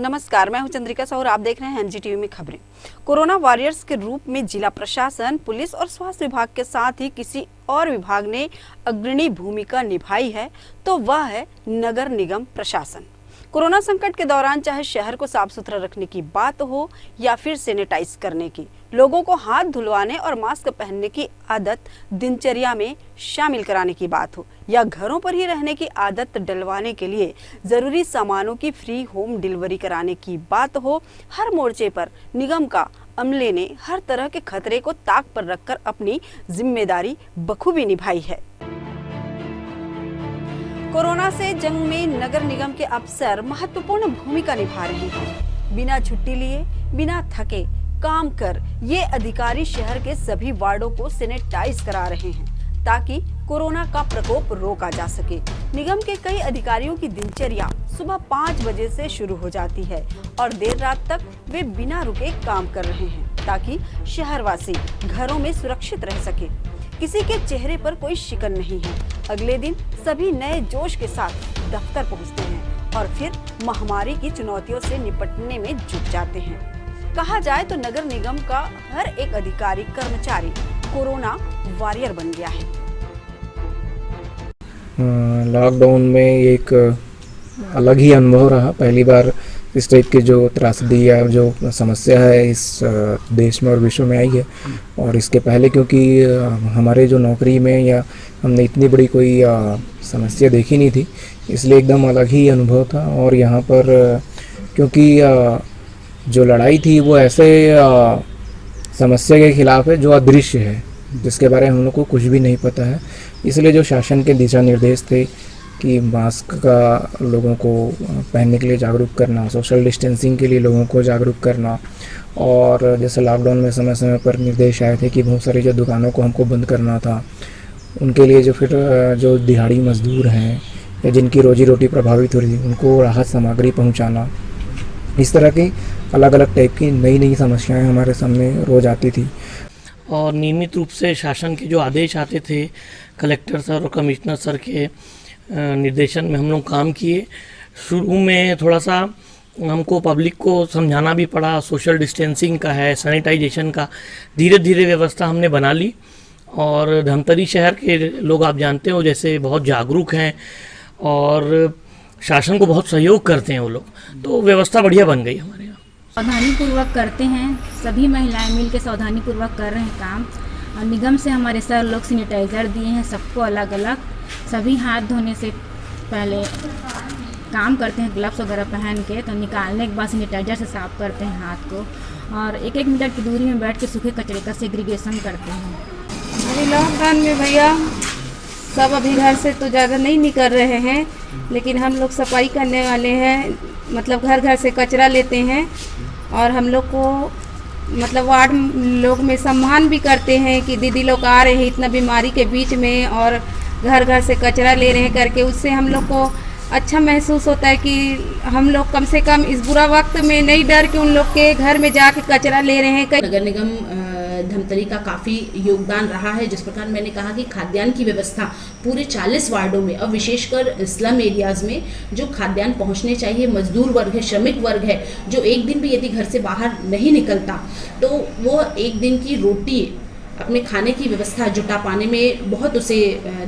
नमस्कार, मैं हूं चंद्रिका साहू और आप देख रहे हैं एनजीटीवी में खबरें। कोरोना वॉरियर्स के रूप में जिला प्रशासन, पुलिस और स्वास्थ्य विभाग के साथ ही किसी और विभाग ने अग्रणी भूमिका निभाई है तो वह है नगर निगम प्रशासन। कोरोना संकट के दौरान चाहे शहर को साफ सुथरा रखने की बात हो या फिर सैनिटाइज करने की, लोगों को हाथ धुलवाने और मास्क पहनने की आदत दिनचर्या में शामिल कराने की बात हो या घरों पर ही रहने की आदत डलवाने के लिए जरूरी सामानों की फ्री होम डिलीवरी कराने की बात हो, हर मोर्चे पर निगम का अमले ने हर तरह के खतरे को ताक पर रखकर अपनी जिम्मेदारी बखूबी निभाई है। कोरोना से जंग में नगर निगम के अफसर महत्वपूर्ण भूमिका निभा रहे हैं। बिना छुट्टी लिए, बिना थके काम कर ये अधिकारी शहर के सभी वार्डों को सैनिटाइज करा रहे हैं ताकि कोरोना का प्रकोप रोका जा सके। निगम के कई अधिकारियों की दिनचर्या सुबह 5 बजे से शुरू हो जाती है और देर रात तक वे बिना रुके काम कर रहे हैं ताकि शहरवासी घरों में सुरक्षित रह सके। किसी के चेहरे पर कोई शिकन नहीं है। अगले दिन सभी नए जोश के साथ दफ्तर पहुंचते हैं और फिर महामारी की चुनौतियों से निपटने में जुट जाते हैं। कहा जाए तो नगर निगम का हर एक अधिकारी कर्मचारी कोरोना वॉरियर बन गया है। लॉकडाउन में एक अलग ही अनुभव रहा। पहली बार इस टाइप की जो त्रासदी या जो समस्या है इस देश में और विश्व में आई है। और इसके पहले क्योंकि हमारे जो नौकरी में या हमने इतनी बड़ी कोई समस्या देखी नहीं थी, इसलिए एकदम अलग ही अनुभव था। और यहाँ पर क्योंकि जो लड़ाई थी वो ऐसे समस्या के खिलाफ है जो अदृश्य है, जिसके बारे में हम लोग को कुछ भी नहीं पता है। इसलिए जो शासन के दिशा निर्देश थे कि मास्क का लोगों को पहनने के लिए जागरूक करना, सोशल डिस्टेंसिंग के लिए लोगों को जागरूक करना, और जैसे लॉकडाउन में समय समय पर निर्देश आए थे कि बहुत सारी जो दुकानों को हमको बंद करना था, उनके लिए जो फिर जो दिहाड़ी मजदूर हैं या जिनकी रोजी रोटी प्रभावित हो रही थी उनको राहत सामग्री पहुंचाना, इस तरह की अलग अलग टाइप की नई नई समस्याएं हमारे सामने रोज आती थी। और नियमित रूप से शासन के जो आदेश आते थे कलेक्टर सर और कमिश्नर सर के निर्देशन में हम लोग काम किए। शुरू में थोड़ा सा हमको पब्लिक को समझाना भी पड़ा, सोशल डिस्टेंसिंग का है, सैनिटाइजेशन का। धीरे धीरे व्यवस्था हमने बना ली और धमतरी शहर के लोग आप जानते हो जैसे बहुत जागरूक हैं और शासन को बहुत सहयोग करते हैं वो लोग, तो व्यवस्था बढ़िया बन गई हमारे यहाँ। सावधानीपूर्वक करते हैं, सभी महिलाएं मिलकर सावधानीपूर्वक कर रहे हैं काम। और निगम से हमारे सर लोग सैनिटाइज़र दिए हैं सबको अलग अलग। सभी हाथ धोने से पहले काम करते हैं ग्लव्स वगैरह पहन के, तो निकालने के बाद सैनिटाइज़र से साफ करते हैं हाथ को और 1-1 मीटर की दूरी में बैठ के सूखे कचरे का सेग्रीगेशन करते हैं। अभी लॉकडाउन में भैया सब अभी घर से तो ज़्यादा नहीं निकल रहे हैं, लेकिन हम लोग सफाई करने वाले हैं, मतलब घर घर से कचरा लेते हैं और हम लोग को मतलब वार्ड लोग में सम्मान भी करते हैं कि दीदी लोग आ रहे हैं इतना बीमारी के बीच में और घर घर से कचरा ले रहे हैं करके। उससे हम लोग को अच्छा महसूस होता है कि हम लोग कम से कम इस बुरा वक्त में नहीं डर के उन लोग के घर में जाके कचरा ले रहे हैं। नगर निगम धमतरी का काफ़ी योगदान रहा है। जिस प्रकार मैंने कहा कि खाद्यान्न की व्यवस्था पूरे 40 वार्डों में और विशेषकर स्लम एरियाज़ में जो खाद्यान्न पहुंचने चाहिए, मजदूर वर्ग है, श्रमिक वर्ग है, जो एक दिन भी यदि घर से बाहर नहीं निकलता तो वो एक दिन की रोटी अपने खाने की व्यवस्था जुटा पाने में बहुत उसे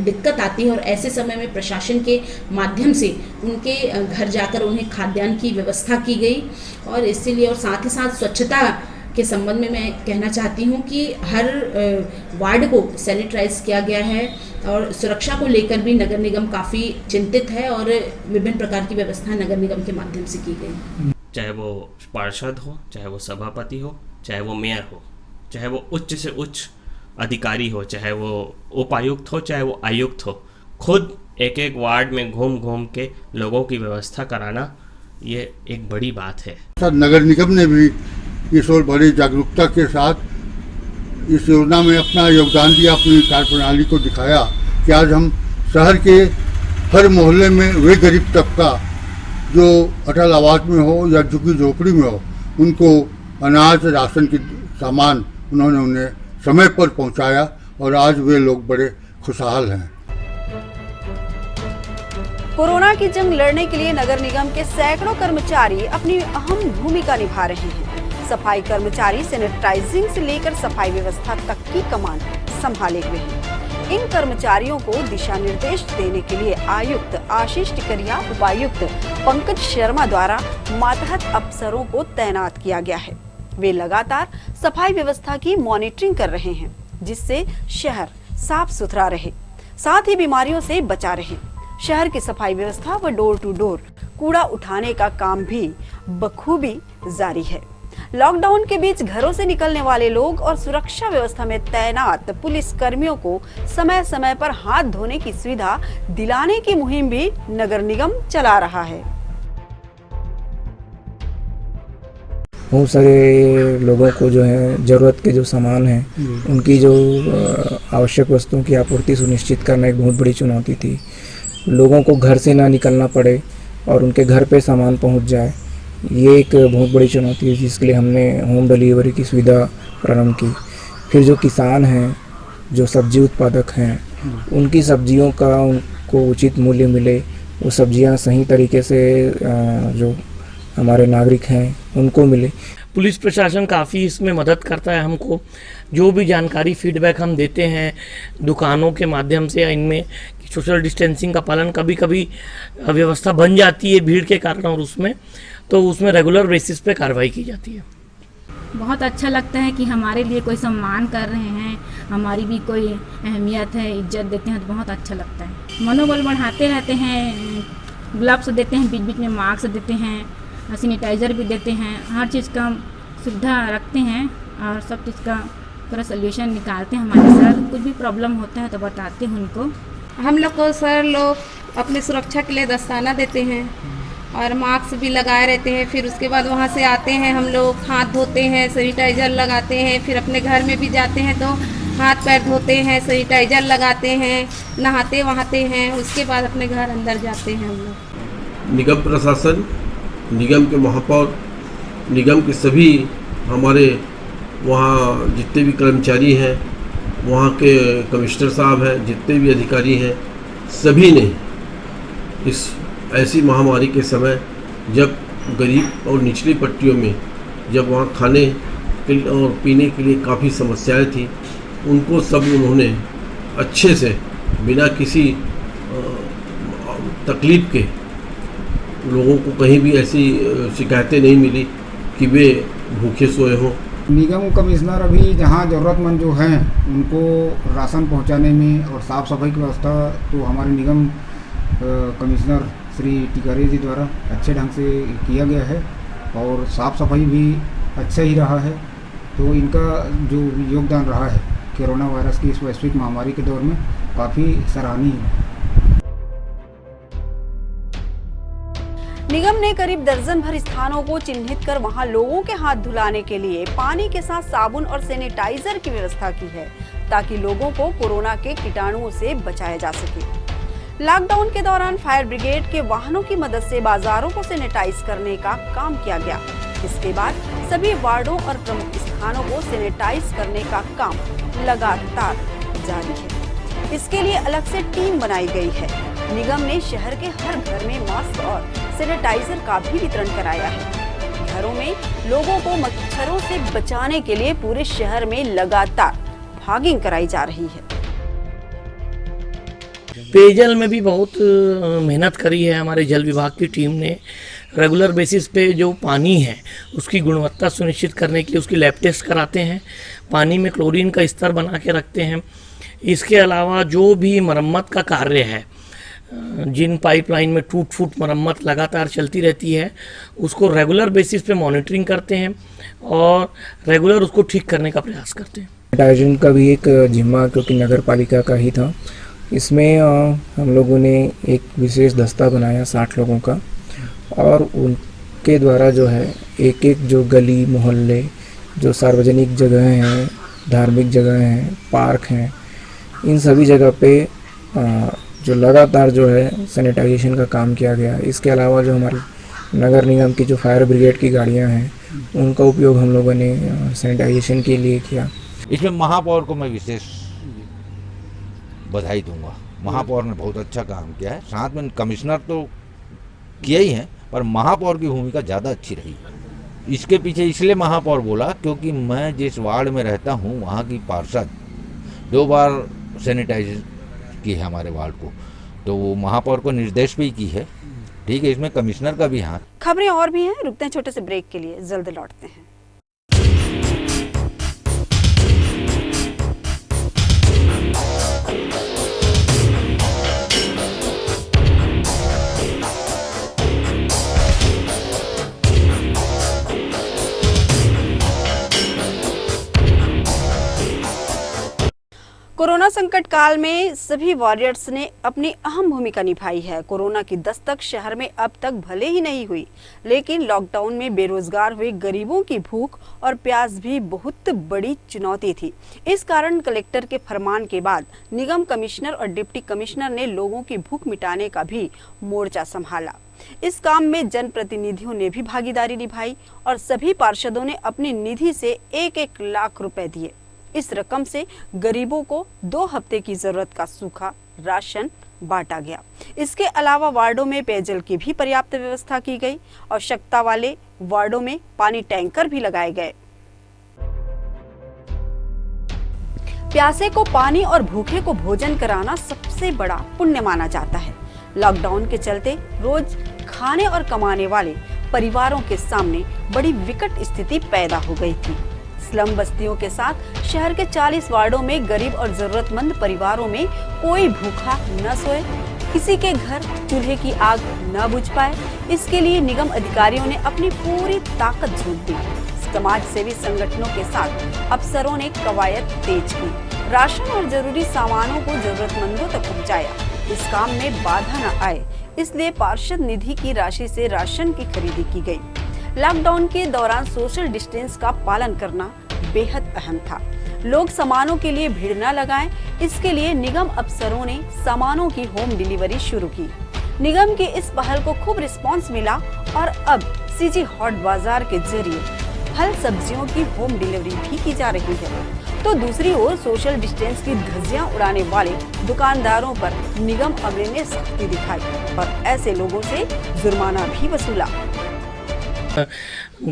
दिक्कत आती है। और ऐसे समय में प्रशासन के माध्यम से उनके घर जाकर उन्हें खाद्यान्न की व्यवस्था की गई। और इसीलिए और साथ ही साथ स्वच्छता के संबंध में मैं कहना चाहती हूँ कि हर वार्ड को सैनिटाइज किया गया है और सुरक्षा को लेकर भी नगर निगम काफ़ी चिंतित है और विभिन्न प्रकार की व्यवस्था नगर निगम के माध्यम से की गई। चाहे वो पार्षद हो, चाहे वो सभापति हो, चाहे वो मेयर हो, चाहे वो उच्च से उच्च अधिकारी हो, चाहे वो उपायुक्त हो, चाहे वो आयुक्त हो, खुद एक एक वार्ड में घूम घूम के लोगों की व्यवस्था कराना ये एक बड़ी बात है। नगर निगम ने भी इस ओर बड़ी जागरूकता के साथ इस योजना में अपना योगदान दिया, अपनी कार्यप्रणाली को दिखाया कि आज हम शहर के हर मोहल्ले में वे गरीब तबका जो अटल आवास में हो या झुग्गी झोपड़ी में हो, उनको अनाज राशन के सामान उन्होंने उन्हें समय पर पहुंचाया और आज वे लोग बड़े खुशहाल हैं। कोरोना की जंग लड़ने के लिए नगर निगम के सैकड़ों कर्मचारी अपनी अहम भूमिका निभा रहे हैं। सफाई कर्मचारी सैनिटाइजिंग से लेकर सफाई व्यवस्था तक की कमान संभाले हुए हैं। इन कर्मचारियों को दिशा निर्देश देने के लिए आयुक्त आशीष टिकरिया, उपायुक्त पंकज शर्मा द्वारा मातहत अफसरों को तैनात किया गया है। वे लगातार सफाई व्यवस्था की मॉनिटरिंग कर रहे हैं, जिससे शहर साफ सुथरा रहे, साथ ही बीमारियों से बचा रहे। शहर की सफाई व्यवस्था व डोर टू डोर कूड़ा उठाने का काम भी बखूबी जारी है। लॉकडाउन के बीच घरों से निकलने वाले लोग और सुरक्षा व्यवस्था में तैनात पुलिस कर्मियों को समय समय पर हाथ धोने की सुविधा दिलाने की मुहिम भी नगर निगम चला रहा है। बहुत सारे लोगों को जो है ज़रूरत के जो सामान हैं उनकी जो आवश्यक वस्तुओं की आपूर्ति सुनिश्चित करना एक बहुत बड़ी चुनौती थी। लोगों को घर से ना निकलना पड़े और उनके घर पे सामान पहुंच जाए, ये एक बहुत बड़ी चुनौती है, जिसके लिए हमने होम डिलीवरी की सुविधा प्रारंभ की। फिर जो किसान हैं, जो सब्जी उत्पादक हैं, उनकी सब्जियों का उनको उचित मूल्य मिले, वो सब्जियां सही तरीके से जो हमारे नागरिक हैं उनको मिले। पुलिस प्रशासन काफ़ी इसमें मदद करता है हमको। जो भी जानकारी फीडबैक हम देते हैं दुकानों के माध्यम से या इनमें सोशल डिस्टेंसिंग का पालन कभी कभी व्यवस्था बन जाती है भीड़ के कारण, और उसमें रेगुलर बेसिस पे कार्रवाई की जाती है। बहुत अच्छा लगता है कि हमारे लिए कोई सम्मान कर रहे हैं, हमारी भी कोई अहमियत है, इज्जत देते हैं तो बहुत अच्छा लगता है। मनोबल बढ़ाते रहते हैं, ग्लव्स देते हैं, बीच बीच में मास्क देते हैं, सैनिटाइज़र भी देते हैं, हर चीज़ का सुविधा रखते हैं और सब चीज़ का पूरा सोल्यूशन निकालते हैं। हमारे सर कुछ भी प्रॉब्लम होता है तो बताते हैं उनको। हम लोग को सर लोग अपने सुरक्षा के लिए दस्ताना देते हैं और मास्क भी लगाए रहते हैं। फिर उसके बाद वहाँ से आते हैं, हम लोग हाथ धोते हैं, सैनिटाइज़र लगाते हैं। फिर अपने घर में भी जाते हैं तो हाथ पैर धोते हैं, सैनिटाइज़र लगाते हैं, नहाते वहाते हैं, उसके बाद अपने घर अंदर जाते हैं। हम लोग निगम प्रशासन, निगम के महापौर, निगम के सभी हमारे वहाँ जितने भी कर्मचारी हैं, वहाँ के कमिश्नर साहब हैं, जितने भी अधिकारी हैं, सभी ने इस ऐसी महामारी के समय जब गरीब और निचली पट्टियों में जब वहाँ खाने और पीने के लिए काफ़ी समस्याएं थी, उनको सब उन्होंने अच्छे से बिना किसी तकलीफ़ के, लोगों को कहीं भी ऐसी शिकायतें नहीं मिली कि वे भूखे सोए हों। निगम कमिश्नर अभी जहाँ ज़रूरतमंद जो हैं उनको राशन पहुँचाने में और साफ़ सफाई की व्यवस्था तो हमारे निगम कमिश्नर श्री टिकरिया जी द्वारा अच्छे ढंग से किया गया है और साफ़ सफाई भी अच्छा ही रहा है। तो इनका जो योगदान रहा है कोरोना वायरस की इस वैश्विक महामारी के दौर में काफ़ी सराहनीय है। निगम ने करीब दर्जन भर स्थानों को चिन्हित कर वहां लोगों के हाथ धुलाने के लिए पानी के साथ साबुन और सैनिटाइजर की व्यवस्था की है, ताकि लोगों को कोरोना के कीटाणुओं से बचाया जा सके। लॉकडाउन के दौरान फायर ब्रिगेड के वाहनों की मदद से बाजारों को सैनिटाइज करने का काम किया गया। इसके बाद सभी वार्डों और प्रमुख स्थानों को सैनिटाइज करने का काम लगातार जारी है। इसके लिए अलग से टीम बनाई गई है। निगम ने शहर के हर घर में मास्क और सैनिटाइजर का भी वितरण कराया है। घरों में लोगों को मच्छरों से बचाने के लिए पूरे शहर में लगातार फॉगिंग कराई जा रही है। पेयजल में भी बहुत मेहनत करी है हमारे जल विभाग की टीम ने। रेगुलर बेसिस पे जो पानी है उसकी गुणवत्ता सुनिश्चित करने के लिए उसकी लैब टेस्ट कराते हैं, पानी में क्लोरीन का स्तर बना के रखते हैं। इसके अलावा जो भी मरम्मत का कार्य है, जिन पाइपलाइन में टूट फूट मरम्मत लगातार चलती रहती है, उसको रेगुलर बेसिस पे मॉनिटरिंग करते हैं और रेगुलर उसको ठीक करने का प्रयास करते हैं। सैनिटाइजेशन का भी एक जिम्मा क्योंकि नगर पालिका का ही था। इसमें हम लोगों ने एक विशेष दस्ता बनाया 60 लोगों का और उनके द्वारा जो है एक एक जो गली मोहल्ले, जो सार्वजनिक जगह हैं, धार्मिक जगह हैं, पार्क हैं, इन सभी जगह पे जो लगातार जो है सैनिटाइजेशन का काम किया गया। इसके अलावा जो हमारी नगर निगम की जो फायर ब्रिगेड की गाड़ियां हैं उनका उपयोग हम लोगों ने सैनिटाइजेशन के लिए किया। इसमें महापौर को मैं विशेष बधाई दूंगा। महापौर ने बहुत अच्छा काम किया है। साथ में कमिश्नर तो किया ही है, पर महापौर की भूमिका ज़्यादा अच्छी रही। इसके पीछे इसलिए महापौर बोला क्योंकि मैं जिस वार्ड में रहता हूँ वहाँ की पार्षद 2 बार सैनिटाइज की है हमारे वार्ड को, तो वो महापौर को निर्देश भी की है। ठीक है, इसमें कमिश्नर का भी हाथ। खबरें और भी हैं, रुकते हैं छोटे से ब्रेक के लिए, जल्द लौटते हैं। कोरोना संकट काल में सभी वॉरियर्स ने अपनी अहम भूमिका निभाई है। कोरोना की दस्तक शहर में अब तक भले ही नहीं हुई, लेकिन लॉकडाउन में बेरोजगार हुए गरीबों की भूख और प्यास भी बहुत बड़ी चुनौती थी। इस कारण कलेक्टर के फरमान के बाद निगम कमिश्नर और डिप्टी कमिश्नर ने लोगों की भूख मिटाने का भी मोर्चा संभाला। इस काम में जनप्रतिनिधियों ने भी भागीदारी निभाई और सभी पार्षदों ने अपनी निधि से 1-1 लाख रुपए दिए। इस रकम से गरीबों को 2 हफ्ते की जरूरत का सूखा राशन बांटा गया। इसके अलावा वार्डों में पेयजल की भी पर्याप्त व्यवस्था की गई। आवश्यकता वाले वार्डों में पानी टैंकर भी लगाए गए। प्यासे को पानी और भूखे को भोजन कराना सबसे बड़ा पुण्य माना जाता है। लॉकडाउन के चलते रोज खाने और कमाने वाले परिवारों के सामने बड़ी विकट स्थिति पैदा हो गई थी। स्लम बस्तियों के साथ शहर के 40 वार्डों में गरीब और जरूरतमंद परिवारों में कोई भूखा न सोए, किसी के घर चूल्हे की आग न बुझ पाए। इसके लिए निगम अधिकारियों ने अपनी पूरी ताकत झोंक दी। समाज सेवी संगठनों के साथ अफसरों ने कवायद तेज की, राशन और जरूरी सामानों को जरूरतमंदों तक पहुंचाया। इस काम में बाधा न आए, इसलिए पार्षद निधि की राशि से राशन की खरीदी की गई। लॉकडाउन के दौरान सोशल डिस्टेंस का पालन करना बेहद अहम था। लोग सामानों के लिए भीड़ न लगाएं, इसके लिए निगम अफसरों ने सामानों की होम डिलीवरी शुरू की। निगम की इस पहल को खूब रिस्पांस मिला और अब सीजी हॉट बाजार के जरिए फल सब्जियों की होम डिलीवरी भी की जा रही है। तो दूसरी ओर सोशल डिस्टेंस की धज्जियां उड़ाने वाले दुकानदारों पर निगम अमले ने सख्ती दिखाई और ऐसे लोगों से जुर्माना भी वसूला।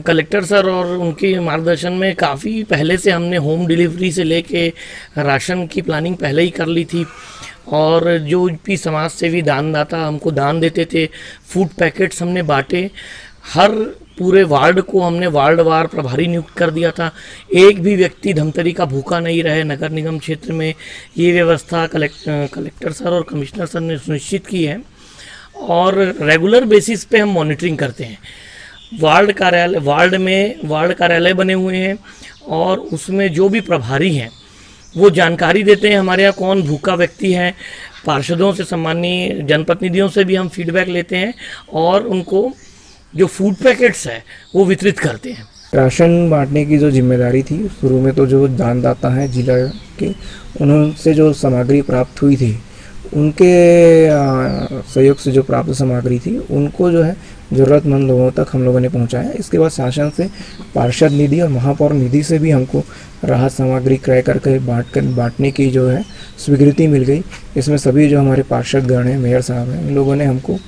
कलेक्टर सर और उनके मार्गदर्शन में काफ़ी पहले से हमने होम डिलीवरी से लेके राशन की प्लानिंग पहले ही कर ली थी। और जो भी समाज सेवी दानदाता हमको दान देते थे, फूड पैकेट्स हमने बांटे। हर पूरे वार्ड को हमने वार्ड वार प्रभारी नियुक्त कर दिया था। एक भी व्यक्ति धमतरी का भूखा नहीं रहे। नगर निगम क्षेत्र में ये व्यवस्था कलेक्टर सर और कमिश्नर सर ने सुनिश्चित की है और रेगुलर बेसिस पे हम मॉनिटरिंग करते हैं। वार्ड कार्यालय बने हुए हैं और उसमें जो भी प्रभारी हैं वो जानकारी देते हैं हमारे यहाँ कौन भूखा व्यक्ति है। पार्षदों से, सम्मानीय जनप्रतिनिधियों से भी हम फीडबैक लेते हैं और उनको जो फूड पैकेट्स है वो वितरित करते हैं। राशन बांटने की जो जिम्मेदारी थी, शुरू में तो जो दानदाता हैं जिला के, उनसे जो सामग्री प्राप्त हुई थी, उनके सहयोग से जो प्राप्त सामग्री थी उनको जो है ज़रूरतमंद लोगों तक हम लोगों ने पहुंचाया। इसके बाद शासन से पार्षद निधि और महापौर निधि से भी हमको राहत सामग्री क्रय करके बांटने की जो है स्वीकृति मिल गई। इसमें सभी जो हमारे पार्षद गण हैं, मेयर साहब हैं, इन लोगों ने हमको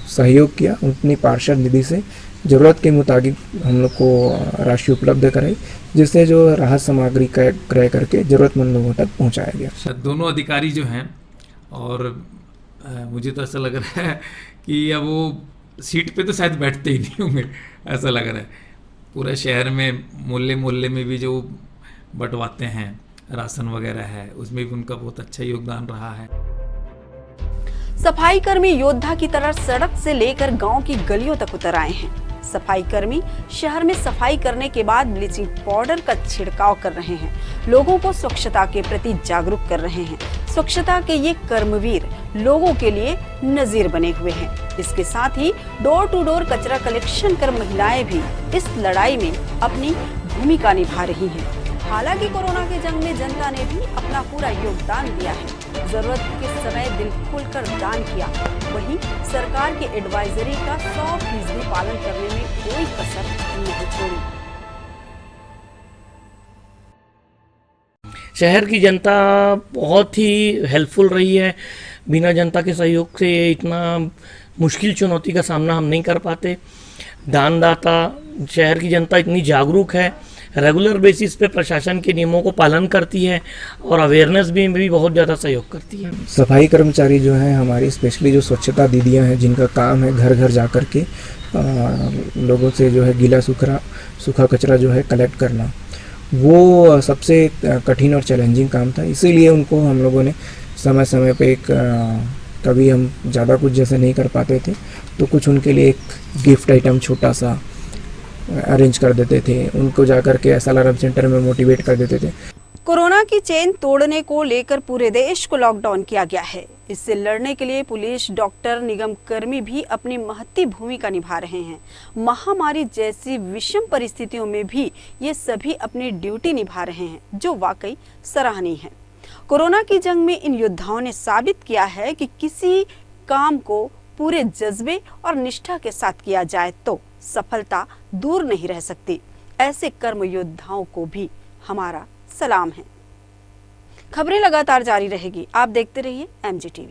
सहयोग किया। अपनी पार्षद निधि से ज़रूरत के मुताबिक हम लोग को राशि उपलब्ध कराई, जिससे जो राहत सामग्री क्रय करके ज़रूरतमंद लोगों तक पहुंचाया गया। दोनों अधिकारी जो हैं, और मुझे तो ऐसा लग रहा है कि अब वो सीट पे तो शायद बैठते ही नहीं होंगे, ऐसा लग रहा है। पूरे शहर में मोहल्ले में भी जो बंटवाते हैं राशन वगैरह है, उसमें भी उनका बहुत अच्छा योगदान रहा है। सफाई कर्मी योद्धा की तरह सड़क से लेकर गांव की गलियों तक उतर आए हैं। सफाई कर्मी शहर में सफाई करने के बाद ब्लीचिंग पाउडर का छिड़काव कर रहे हैं, लोगों को स्वच्छता के प्रति जागरूक कर रहे हैं। स्वच्छता के ये कर्मवीर लोगों के लिए नजीर बने हुए हैं। इसके साथ ही डोर टू डोर कचरा कलेक्शन कर महिलाएं भी इस लड़ाई में अपनी भूमिका निभा रही हैं। हालांकि कोरोना के जंग में जनता ने भी अपना पूरा योगदान दिया है, जरूरत के समय दिल खोलकर दान किया। वहीं सरकार की एडवाइजरी का 100% पालन करने में कोई कसर नहीं छोड़ी। शहर की जनता बहुत ही हेल्पफुल रही है। बिना जनता के सहयोग से इतना मुश्किल चुनौती का सामना हम नहीं कर पाते। दानदाता, शहर की जनता इतनी जागरूक है, रेगुलर बेसिस पे प्रशासन के नियमों को पालन करती है और अवेयरनेस भी बहुत ज़्यादा सहयोग करती है। सफाई कर्मचारी जो हैं हमारी, स्पेशली जो स्वच्छता दीदियां हैं जिनका काम है घर घर जा कर के लोगों से जो है गीला सूखा कचरा जो है कलेक्ट करना, वो सबसे कठिन और चैलेंजिंग काम था। इसीलिए उनको हम लोगों ने समय समय पे कभी हम ज़्यादा कुछ जैसे नहीं कर पाते थे तो कुछ उनके लिए एक गिफ्ट आइटम छोटा सा अरेंज कर देते थे, उनको जाकर के SLRM सेंटर में मोटिवेट कर देते थे। कोरोना की चेन तोड़ने को लेकर पूरे देश को लॉकडाउन किया गया है। इससे लड़ने के लिए पुलिस, डॉक्टर, निगम कर्मी भी अपनी महत्वपूर्ण भूमिका निभा रहे हैं। महामारी जैसी विषम परिस्थितियों में भी ये सभी अपनी ड्यूटी निभा रहे हैं, जो वाकई सराहनीय है। कोरोना की जंग में इन योद्धाओं ने साबित किया है कि किसी काम को पूरे जज्बे और निष्ठा के साथ किया जाए तो सफलता दूर नहीं रह सकती। ऐसे कर्म योद्धाओं को भी हमारा सलाम है। खबरें लगातार जारी रहेगी, आप देखते रहिए MG TV।